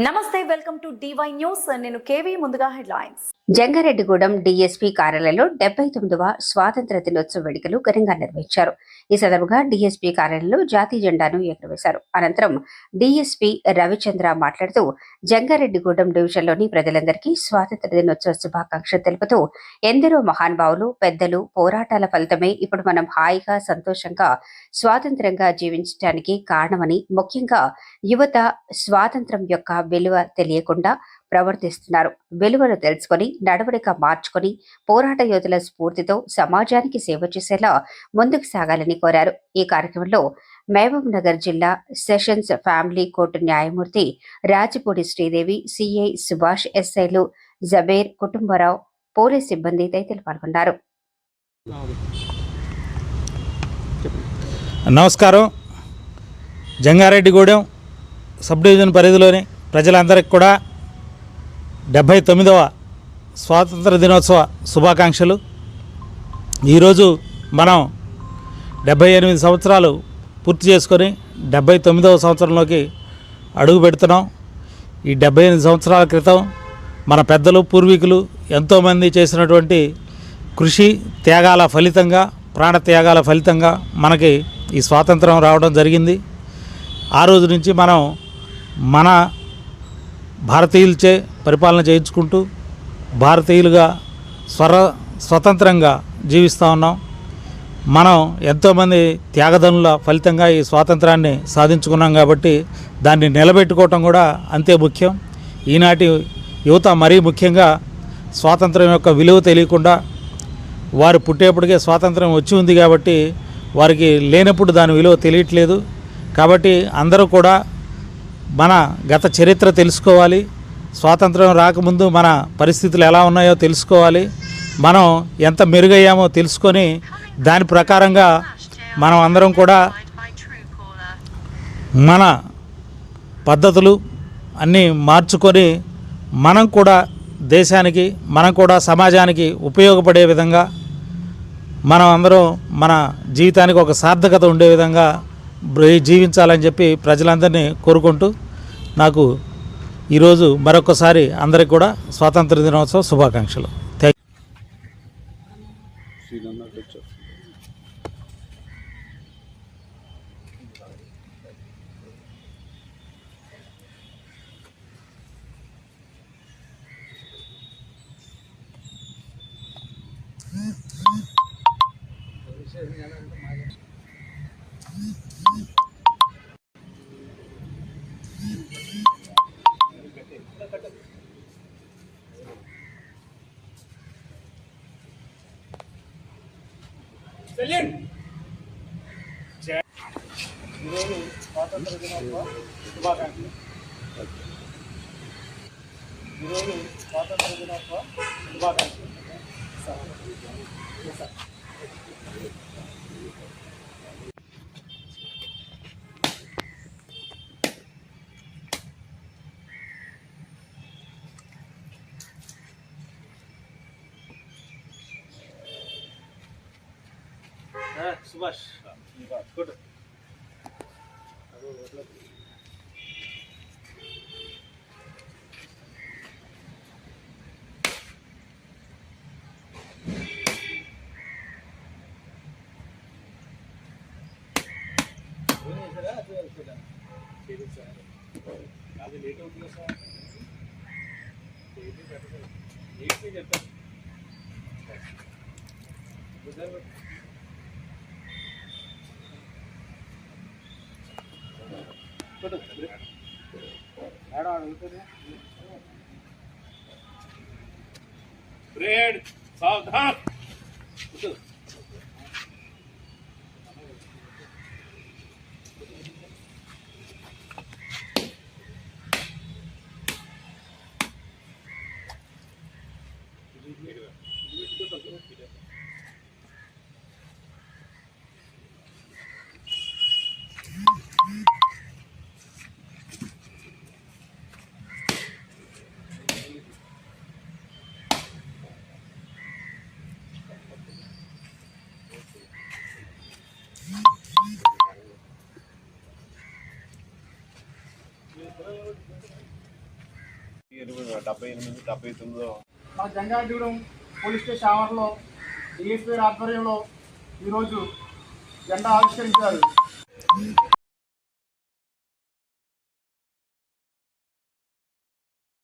నమస్తే, welcome to DY news. నేను KV. ముందుగా హెడ్లైన్స్. జంగారెడ్డిగూడెం డీఎస్పీ కార్యాలయంలో 79వ స్వాతంత్ర దినోత్సవ వేడుకలు ఘనంగా నిర్వహించారు. ఈ సందర్భంగా డీఎస్పీ కార్యాలయంలో జాతీయ జెండాను ఎగురవేశారు. అనంతరం డీఎస్పీ రవిచంద్ర మాట్లాడుతూ జంగారెడ్డిగూడెం డివిజన్లోని ప్రజలందరికీ స్వాతంత్ర దినోత్సవ శుభాకాంక్షలు తెలుపుతూ ఎందరో మహానుభావులు పెద్దలు పోరాటాల ఫలితమే ఇప్పుడు మనం హాయిగా సంతోషంగా స్వాతంత్రంగా జీవించడానికి కారణమని, ముఖ్యంగా యువత స్వాతంత్రం యొక్క విలువ తెలియకుండా ప్రవర్తిస్తున్నారు. విలువలు తెలుసుకొని నడవడిక మార్చుకొని పోరాట యోధుల స్ఫూర్తితో సమాజానికి సేవ చేసేలా ముందుకు సాగాలని కోరారు. ఈ కార్యక్రమంలో మహబూబ్ నగర్ జిల్లా సెషన్స్ ఫ్యామిలీ కోర్టు న్యాయమూర్తి రాజపూడి శ్రీదేవి, సిఐ సుభాష్, ఎస్ఐలు జబేర్, కుటుంబరావు, పోలీస్ సిబ్బంది తదితరులు పాల్గొన్నారు. నమస్కారం. జంగారెడ్డిగూడెం సబ్ డివిజన్ పరిధిలోని ప్రజలందరికీ కూడా 79వ స్వాతంత్ర దినోత్సవ శుభాకాంక్షలు. ఈరోజు మనం 78 సంవత్సరాలు పూర్తి చేసుకొని 79వ సంవత్సరంలోకి అడుగు పెడుతున్నాం. ఈ 78 సంవత్సరాల క్రితం మన పెద్దలు పూర్వీకులు ఎంతోమంది చేసినటువంటి కృషి త్యాగాల ఫలితంగా, ప్రాణత్యాగాల ఫలితంగా మనకి ఈ స్వాతంత్రం రావడం జరిగింది. ఆ రోజు నుంచి మనం మన భారతీయులచే పరిపాలన చేయించుకుంటూ భారతీయులుగా స్వతంత్రంగా జీవిస్తూ ఉన్నాం. మనం ఎంతోమంది త్యాగదనుల ఫలితంగా ఈ స్వాతంత్రాన్ని సాధించుకున్నాం కాబట్టి దాన్ని నిలబెట్టుకోవటం కూడా అంతే ముఖ్యం. ఈనాటి యువత మరీ ముఖ్యంగా స్వాతంత్రం యొక్క విలువ తెలియకుండా, వారు పుట్టేప్పటికే స్వాతంత్రం వచ్చి ఉంది కాబట్టి వారికి లేనప్పుడు దాని విలువ తెలియట్లేదు. కాబట్టి అందరూ కూడా మన గత చరిత్ర తెలుసుకోవాలి. స్వాతంత్రం రాకముందు మన పరిస్థితులు ఎలా ఉన్నాయో తెలుసుకోవాలి. మనం ఎంత మెరుగయ్యామో తెలుసుకొని దాని ప్రకారంగా మనం అందరం కూడా మన పద్ధతులు అన్నీ మార్చుకొని మనం కూడా దేశానికి, మనం కూడా సమాజానికి ఉపయోగపడే విధంగా మనం అందరం మన జీవితానికి ఒక సార్థకత ఉండే విధంగా జీవించాలని చెప్పి ప్రజలందరినీ కోరుకుంటూ నాకు ఈరోజు మరొకసారి అందరికి కూడా స్వాతంత్ర దినోత్సవ శుభాకాంక్షలు. ఈరోజు స్వాతంత్ర దినోత్సవ శుభాకాంక్షలు. ఈరోజు స్వాతంత్ర దినోత్సవ శుభాకాంక్షలు. సుభాష్ గుడ్. అది లేట్ అవుతుంది సార్. చెప్తాను ब्रेड सावधान. 78, 79 మన జంగారెడ్డిగూడెం పోలీస్ స్టేషన్ ఆవరణలో డిఎస్పీ ఆధ్వర్యంలో ఈరోజు జెండా ఆవిష్కరించారు.